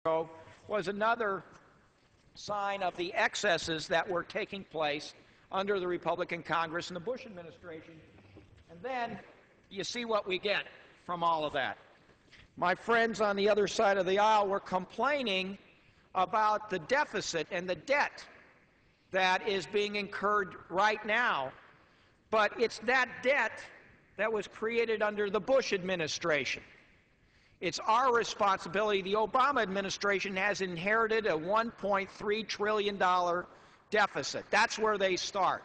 ago was another sign of the excesses that were taking place under the Republican Congress and the Bush administration. And then you see what we get from all of that. My friends on the other side of the aisle were complaining about the deficit and the debt that is being incurred right now. But it's that debt that was created under the Bush administration. It's our responsibility. The Obama administration has inherited a $1.3 trillion deficit. That's where they start.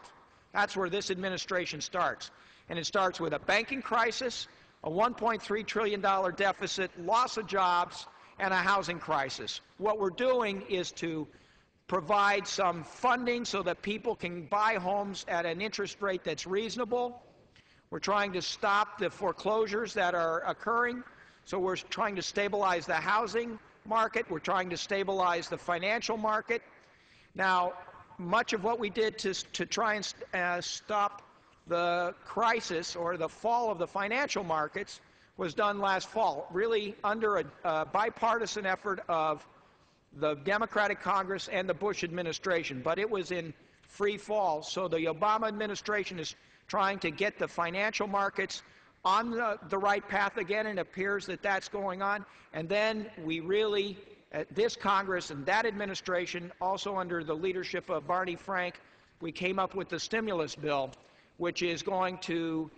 That's where this administration starts. And it starts with a banking crisis, a $1.3 trillion deficit, loss of jobs, and a housing crisis. What we're doing is to provide some funding so that people can buy homes at an interest rate that's reasonable. We're trying to stop the foreclosures that are occurring. So we're trying to stabilize the housing market. We're trying to stabilize the financial market. Now, much of what we did to try and stop the crisis or the fall of the financial markets was done last fall, really under a bipartisan effort of the Democratic Congress and the Bush administration. But it was in free fall. So the Obama administration is trying to get the financial markets on the right path again, and it appears that that's going on. And then we really, this Congress and that administration, also under the leadership of Barney Frank, we came up with the stimulus bill, which is going to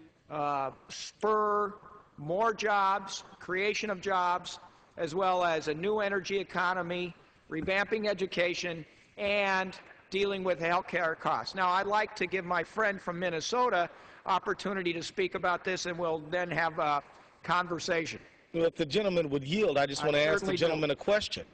spur more jobs, creation of jobs, as well as a new energy economy, revamping education, and dealing with health care costs. Now, I'd like to give my friend from Minnesota opportunity to speak about this, and we'll then have a conversation. Well, if the gentleman would yield, I just want to ask the gentleman a question.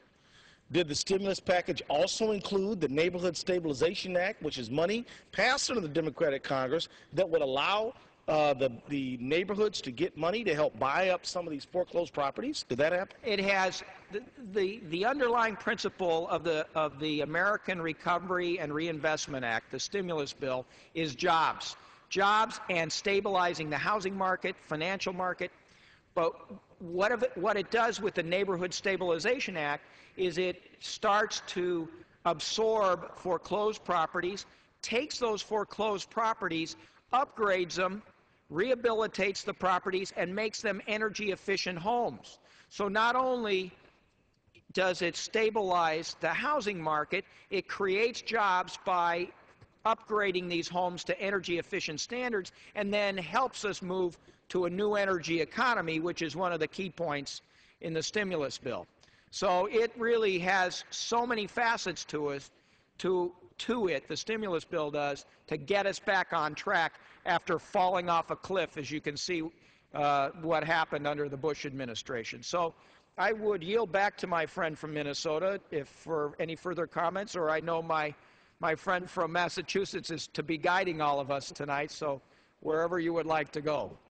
Did the stimulus package also include the Neighborhood Stabilization Act, which is money passed under the Democratic Congress that would allow the neighborhoods to get money to help buy up some of these foreclosed properties? Did that happen? It has. The underlying principle of the American Recovery and Reinvestment Act, the stimulus bill, is jobs. Jobs and stabilizing the housing market, financial market. But what it does with the Neighborhood Stabilization Act is it starts to absorb foreclosed properties, takes those foreclosed properties, upgrades them, rehabilitates the properties, and makes them energy-efficient homes. So not only does it stabilize the housing market, it creates jobs by upgrading these homes to energy-efficient standards, and then helps us move to a new energy economy, which is one of the key points in the stimulus bill. So it really has so many facets to it, the stimulus bill does, to get us back on track after falling off a cliff, as you can see what happened under the Bush administration. So I would yield back to my friend from Minnesota if for any further comments, or I know my friend from Massachusetts is to be guiding all of us tonight, so wherever you would like to go.